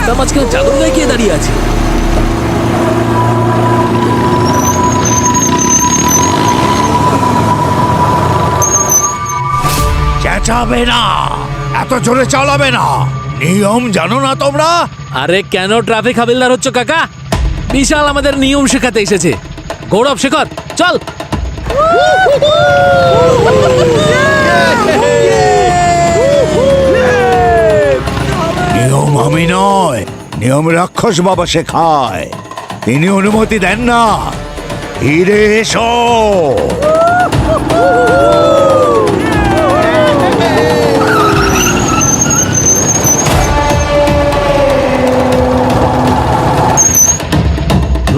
রাস্তার মাঝখানে চাদর গায়ে কে দাঁড়িয়ে আছে? চেঁচাবে না, এত জোরে চালাবে না, নিয়ম জানো না তোমরা? আরে কেন ট্রাফিক হাবিলদার হচ্ছে কাকা? বিশাল আমাদের নিয়ম শেখাতে এসেছে। গৌরব, শেখর, চল। নিয়ম আমি নয়, নিয়ম রাক্ষস বাবা শেখায়। তিনি অনুমতি দেন না। ফিরে এসো।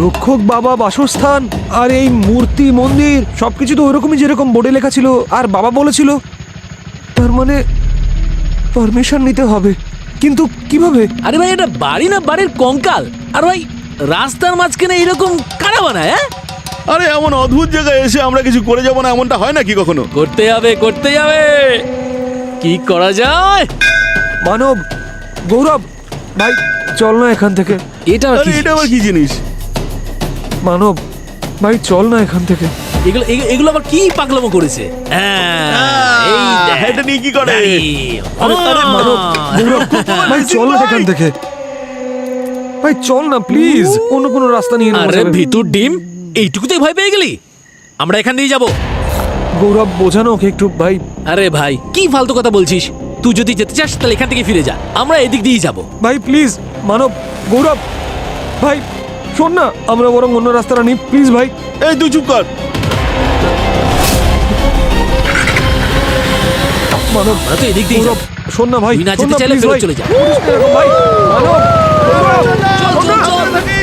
রক্ষক বাবা বাসস্থান আর এই মূর্তি মন্দির সবকিছু তো ওরকমই যেরকম বোর্ডে লেখা ছিল আর বাবা বলেছিল। তার মানে পারমিশন নিতে হবে, কিন্তু কিভাবে? আরে ভাই, এটা বাড়ি না বাড়ির কঙ্কাল? আর ভাই রাস্তার মাঝখানে এরকম কারা বানায়? আরে এমন অদ্ভুত জায়গায় এসে আমরা কিছু করে যাবো না, এমনটা হয় নাকি কখনো? করতে হবে, করতে হবে। কি করা যায়? মানব, গৌরব ভাই, চল না এখান থেকে। এটা আরে এটা আবার কি জিনিস? মানব ভাই, চল না এখান থেকে। এগুলো এগুলো আবার কি পাগলামো করেছে? এটা নিয়ে কি করে? আরে মানব, গৌরব ভাই, চল না এখান থেকে। ভাই চল না প্লিজ, অন্য কোনো রাস্তা নিয়ে নেওয়া আরে যাবে। ভিতর ডিম, এইটুকুতে ভয় পেয়ে গেলি? আমরা এখান দিয়ে যাব। গৌরব, বোঝানো ওকে একটু ভাই। আরে ভাই, কি ফালতু কথা বলছিস? তুই যদি যেতে চাস তাহলে এখান থেকে ফিরে যা, আমরা এদিক দিয়েই যাব। ভাই প্লিজ, মানব, গৌরব ভাই, শোন না, আমরা বরং অন্য রাস্তাটা নিই প্লিজ ভাই। এই তুই চুপ কর। মানব, আমরা তো এদিক দিয়ে গৌরব, যাব। শোন না ভাই, তুই না শোন যেতে চাইলে please ফেরত ভাই। চলে যা। করিস না এরকম ভাই। মানব, গৌরব, চল, চল, চল।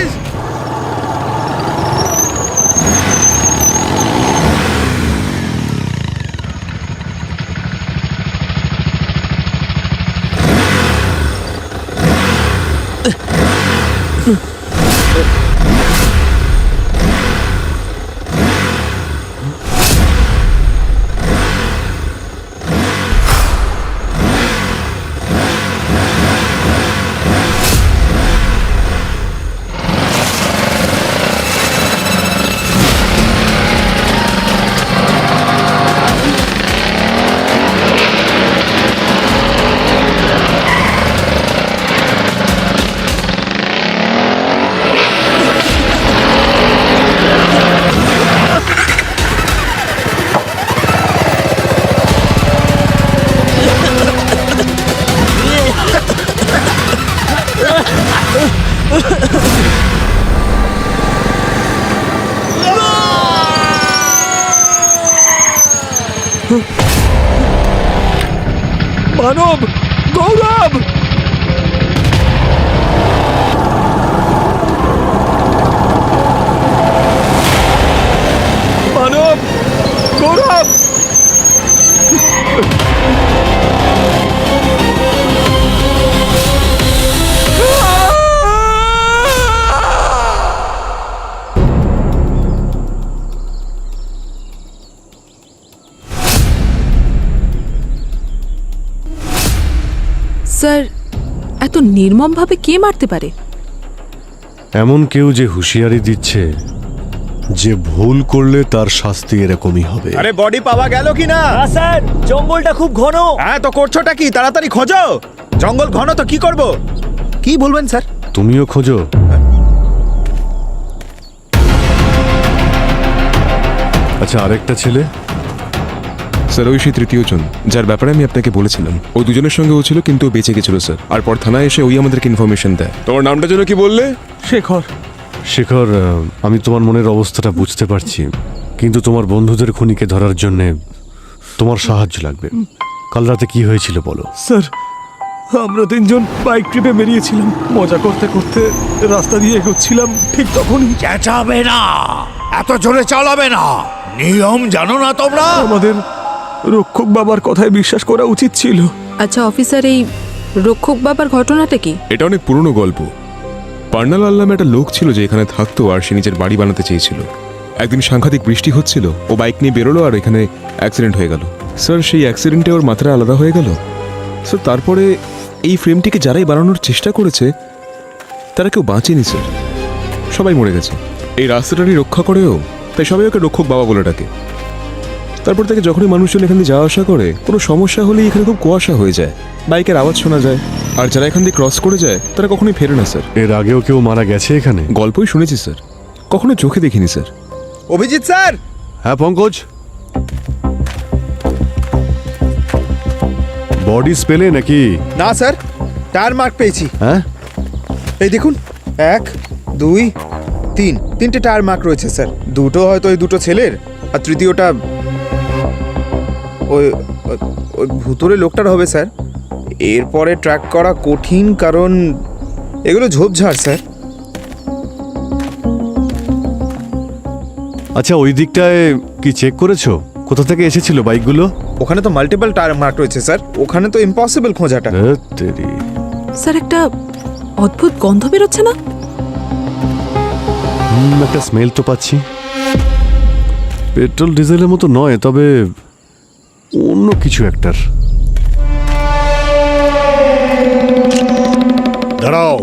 মানব, গৌরব, মানব, গৌরব। স্যার, এত নির্মমভাবে কে মারতে পারে? এমন কেউ যে হুঁশিয়ারি দিচ্ছে যে ভুল করলে তার শাস্তি এরকমই হবে। আরে বডি পাওয়া গেল কি না? স্যার, জঙ্গলটা খুব ঘন। হ্যাঁ, তো করছোটা কি? তাড়াতাড়ি খোঁজো। জঙ্গল ঘন তো কি করব? কি বলবেন স্যার? তুমিও খোঁজো। আচ্ছা, আরেকটা ছেলে? স্যার, ওই সেই তৃতীয় জন যার ব্যাপারে আমি আপনাকে বলেছিলাম। ওই দুজনের সঙ্গে ও ছিল, কিন্তু ও বেঁচে গেছিল স্যার। আর পর থানায় এসে ওই আমাদেরকে ইনফরমেশন দেয়। তোমার নামটা যেন কি বললে? শেখর। শেখর, আমি তোমার মনের অবস্থাটা বুঝতে পারছি, কিন্তু তোমার বন্ধুদের খুনিকে ধরার জন্য তোমার সাহায্য লাগবে। কাল রাতে কি হয়েছিল বলো। স্যার, আমরা তিনজন বাইক ট্রিপে বেরিয়েছিলাম, মজা করতে করতে রাস্তা দিয়ে এগোচ্ছিলাম, ঠিক তখনই চেঁচাবে না, এত জোরে চালাবে না, নিয়ম জানো না তোমরা? আমাদের রক্ষক বাবার কথায় বিশ্বাস করা উচিত ছিল। আচ্ছা অফিসার, এই রক্ষক বাবার ঘটনাটা কি? এটা অনেক পুরনো গল্প। পার্নালাল নামে একটা লোক ছিল যে এখানে থাকতো, আর সে নিজের বাড়ি বানাতে চেয়েছিল। একদিন সাংঘাতিক বৃষ্টি হচ্ছিল, ও বাইক নিয়ে বেরোলো আর এখানে অ্যাক্সিডেন্ট হয়ে গেল। স্যার, সেই অ্যাক্সিডেন্টে ওর মাত্রা আলাদা হয়ে গেল। স্যার, তারপরে এই ফ্রেমটিকে যারাই বানানোর চেষ্টা করেছে তারা কেউ বাঁচেনি স্যার, সবাই মরে গেছে। এই রাস্তাটারই রক্ষা করেও, তাই সবাই ওকে রক্ষক বাবা বলে ডাকে। তারপর থেকে যখনই মানুষজন এখান দিয়ে যাওয়া আসা করে, কোনো সমস্যা হলেই এখানে খুব কুয়াশা হয়ে যায়, বাইকের আওয়াজ শোনা যায়, আর যারা এখান দিয়ে ক্রস করে যায় তারা কখনোই ফেরে না স্যার। এর আগেও কেউ মারা গেছে এখানে? গল্পই শুনেছি স্যার, কখনো চোখে দেখিনি স্যার। অভিজিৎ স্যার, হ্যাঁ পঙ্কজ, বডি স্পেলে নাকি? না স্যার, টায়ার মার্ক পেয়েছি। হ্যাঁ, এই দেখুন, 1, 2, 3, 3টে টায়ার মার্ক রয়েছে স্যার। দুটো হয়তো ওই দুটো ছেলের, আর তৃতীয়টা ওই ওই ভুতুরে লোকটার হবে স্যার। এরপরে ট্র্যাক করা কঠিন, কারণ এগুলো ঝোপঝাড় স্যার। আচ্ছা ওই দিকটায় কি চেক করেছো? কোথা থেকে এসেছিল বাইকগুলো? ওখানে তো মাল্টিপল টায়ার মার্ক রয়েছে স্যার, ওখানে তো ইম্পসিবল খোঁজাটা। ধ্যাৎ তেরি। স্যার একটা অদ্ভুত গন্ধ বেরোচ্ছে না? একটা স্মেল তো পাচ্ছি। পেট্রোল ডিজেলের মতো নয়, তবে অন্য কিছু একটার। দাঁড়াও,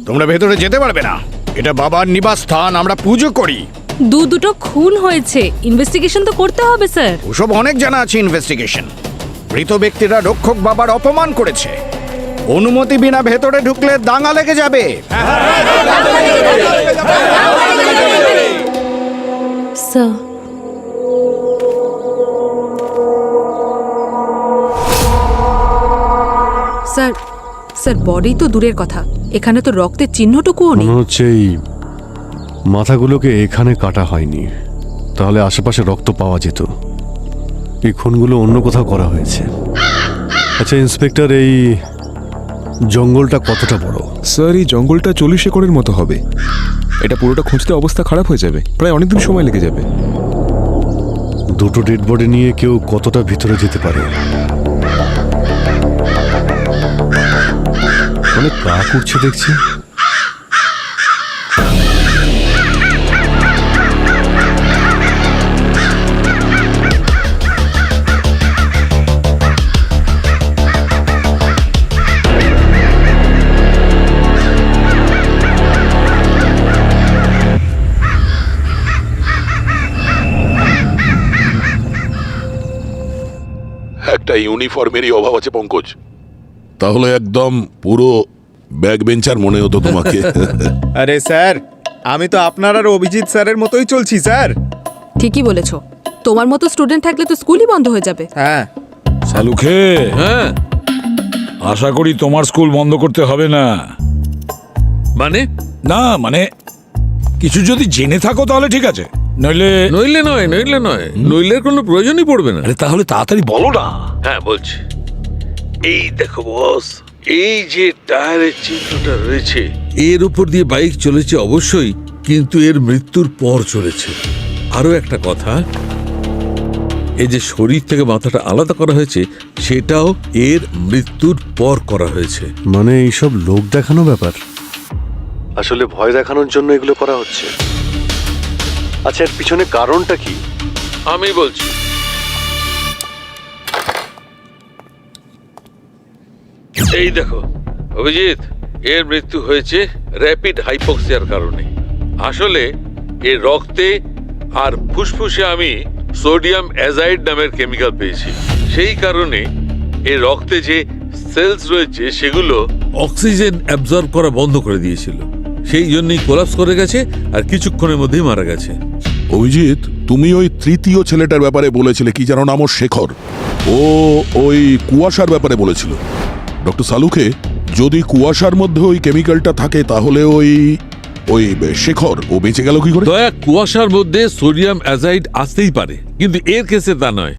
তোমরা ভেতরে যেতে পারবে না। এটা বাবার নিবাস স্থান, আমরা পুজো করি। দুটো খুন হয়েছে, ইনভেস্টিগেশন তো করতে হবে স্যার। ওসব অনেক জানা আছে ইনভেস্টিগেশন। মৃত ব্যক্তিরা রক্ষক বাবার অপমান করেছে, অনুমতি বিনা ভেতরে ঢুকলে দাঙ্গা লেগে যাবে। স্যার, স্যার স্যার বডি তো দূরের কথা, এখানে তো রক্তের চিহ্নটুকুও নেই। মনে হচ্ছে এই মাথাগুলোকে এখানে কাটা হয়নি, তাহলে আশেপাশে রক্ত পাওয়া যেত। এই খুনগুলো অন্য কোথাও করা হয়েছে। আচ্ছা ইন্সপেক্টর, এই জঙ্গলটা কতটা বড়? স্যার এই জঙ্গলটা 40 একরের মতো হবে। এটা পুরোটা খুঁজতে অবস্থা খারাপ হয়ে যাবে, প্রায় অনেকদিন সময় লেগে যাবে। দুটো ডেড বডি নিয়ে কেউ কতটা ভিতরে যেতে পারে? অনেক কাক উঠছে দেখছি। একটা ইউনিফর্মেরই অভাব আছে পঙ্কজ, তাহলে একদম পুরো ব্যাক বেঞ্চার মনে হতো তোমাকে। আরে স্যার, আমি তো আপনার আর অভিজিৎ স্যারের মতোই চলছি স্যার। ঠিকই বলেছো, তোমার মতো স্টুডেন্ট থাকলে তো স্কুলই বন্ধ হয়ে যাবে। হ্যাঁ শালুখে, হ্যাঁ আশা করি তোমার স্কুল বন্ধ করতে হবে না। মানে? না মানে কিছু যদি জেনে থাকো তাহলে ঠিক আছে, নইলে নইলের কোনো প্রয়োজনই পড়বে না। আরে তাহলে তাড়াতাড়ি বলো না। হ্যাঁ বলছি, এই দেখো বস, এই যে টায়ারের চিহ্নটা রয়েছে, এর উপর দিয়ে বাইক চলেছে অবশ্যই, কিন্তু এর মৃত্যুর পর চলেছে। আরো একটা কথা, এই যে শরীর থেকে মাথাটা আলাদা করা হয়েছে, সেটাও এর মৃত্যুর পর করা হয়েছে। মানে এইসব লোক দেখানো ব্যাপার? আসলে ভয় দেখানোর জন্য এগুলো করা হচ্ছে। আচ্ছা এর পিছনে কারণটা কি? আমি বলছি, এই দেখো অভিজিৎ, এর মৃত্যু হয়েছে র্যাপিড হাইপক্সিয়ার কারণে। আসলে এর রক্তে আর ফুসফুসে আমি সোডিয়াম অ্যাজাইড নামের কেমিক্যাল পেয়েছি। সেই কারণে এর রক্তে যে সেলস রয়েছে সেগুলো অক্সিজেন অ্যাবজর্ব করা বন্ধ করে দিয়েছিল, সেই জন্যই কোলাপস করে গেছে আর কিছুক্ষণের মধ্যেই মারা গেছে। অভিজিৎ, তুমি ওই তৃতীয় ছেলেটার ব্যাপারে বলেছিলে, কি যেন নাম ওর, শেখর। ও ওই কুয়াশার ব্যাপারে বলেছিল। ডক্টর সালুখে, যদি কুয়াশার মধ্যে ওই কেমিক্যালটা থাকে তাহলে ওই ওই শেখর ও বেঁচে গেল কি করে? দয়া, কুয়াশার মধ্যে সোডিয়াম অ্যাজাইড আসতেই পারে, কিন্তু এর কেসে তা নয়।